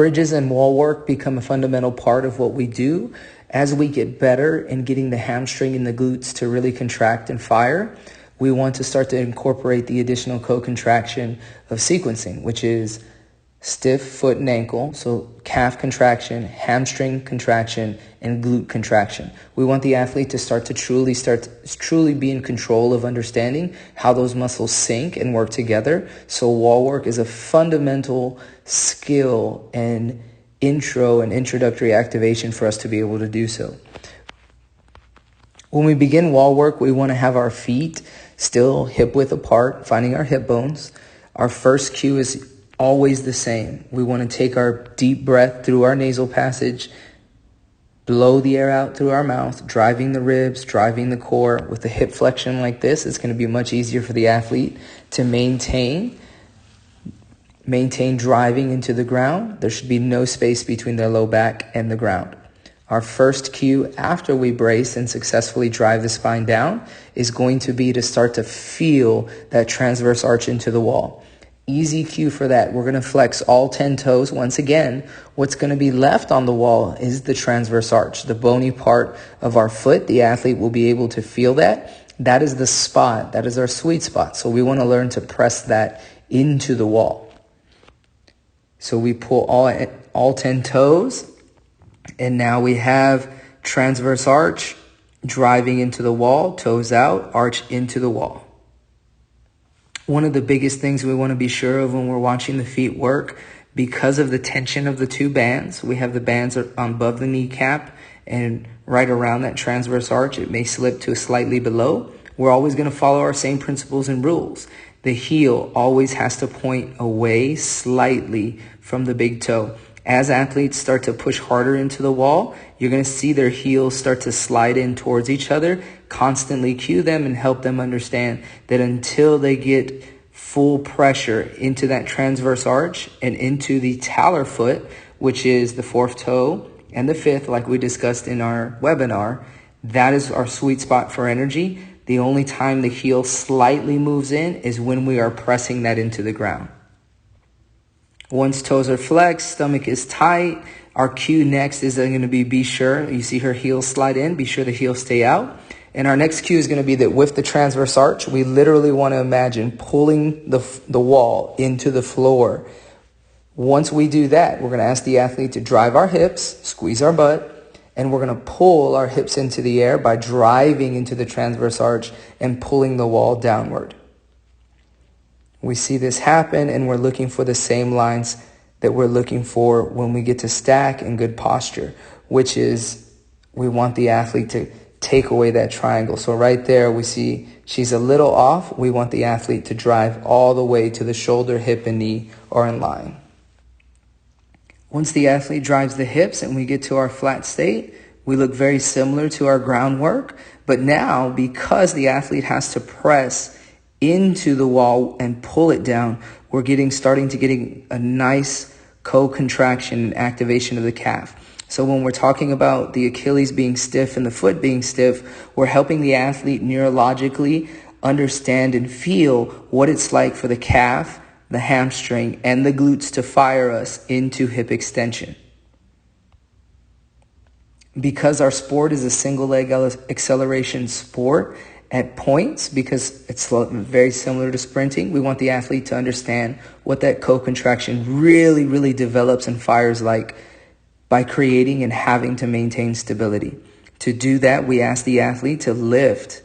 Bridges and wall work become a fundamental part of what we do. As we get better in getting the hamstring and the glutes to really contract and fire, we want to start to incorporate the additional co-contraction of sequencing, which is stiff foot and ankle, so calf contraction, hamstring contraction, and glute contraction. We want the athlete to start to truly be in control of understanding how those muscles sync and work together. So wall work is a fundamental skill and intro and introductory activation for us to be able to do so. When we begin wall work, we want to have our feet still hip width apart, finding our hip bones. Our first cue is always the same. We want to take our deep breath through our nasal passage, blow the air out through our mouth, driving the ribs, driving the core. With a hip flexion like this, it's going to be much easier for the athlete to maintain driving into the ground. There should be no space between their low back and the ground. Our first cue after we brace and successfully drive the spine down is going to be to start to feel that transverse arch into the wall. Easy cue for that. We're going to flex all 10 toes. Once again, what's going to be left on the wall is the transverse arch, the bony part of our foot. The athlete will be able to feel that. That is the spot. That is our sweet spot. So we want to learn to press that into the wall. So we pull all 10 toes, and now we have transverse arch driving into the wall, toes out, arch into the wall. One of the biggest things we want to be sure of when we're watching the feet work, because of the tension of the two bands, we have the bands above the kneecap and right around that transverse arch. It may slip to slightly below. We're always going to follow our same principles and rules. The heel always has to point away slightly from the big toe. As athletes start to push harder into the wall, you're going to see their heels start to slide in towards each other. Constantly cue them and help them understand that until they get full pressure into that transverse arch and into the talar foot, which is the fourth toe and the fifth, like we discussed in our webinar, that is our sweet spot for energy. The only time the heel slightly moves in is when we are pressing that into the ground. Once toes are flexed, stomach is tight, our cue next is going to be sure, you see her heels slide in, be sure the heels stay out. And our next cue is going to be that with the transverse arch, we literally want to imagine pulling the wall into the floor. Once we do that, we're going to ask the athlete to drive our hips, squeeze our butt, and we're going to pull our hips into the air by driving into the transverse arch and pulling the wall downward. We see this happen, and we're looking for the same lines that we're looking for when we get to stack and good posture, which is we want the athlete to take away that triangle. So right there we see she's a little off. We want the athlete to drive all the way to the shoulder, hip, and knee are in line. Once the athlete drives the hips and we get to our flat state, we look very similar to our groundwork. But now, because the athlete has to press into the wall and pull it down, we're starting to get a nice co-contraction and activation of the calf. So when we're talking about the Achilles being stiff and the foot being stiff, we're helping the athlete neurologically understand and feel what it's like for the calf, the hamstring, and the glutes to fire us into hip extension. Because our sport is a single leg acceleration sport at points, because it's very similar to sprinting, we want the athlete to understand what that co-contraction really, really develops and fires like by creating and having to maintain stability. To do that, we ask the athlete to lift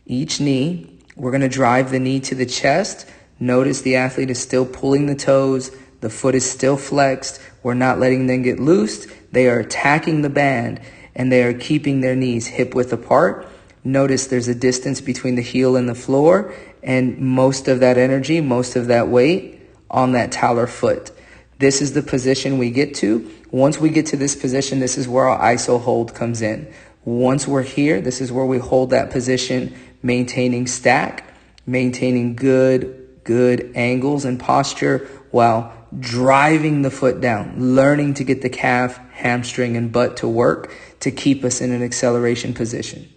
each knee. We're going to drive the knee to the chest. Notice the athlete is still pulling the toes. The foot is still flexed. We're not letting them get loosed. They are attacking the band, and they are keeping their knees hip width apart. Notice there's a distance between the heel and the floor, and most of that energy, most of that weight on that talar foot. This is the position we get to. Once we get to this position, this is where our iso hold comes in. Once we're here, this is where we hold that position, maintaining stack, maintaining good angles and posture while driving the foot down, learning to get the calf, hamstring, and butt to work to keep us in an acceleration position.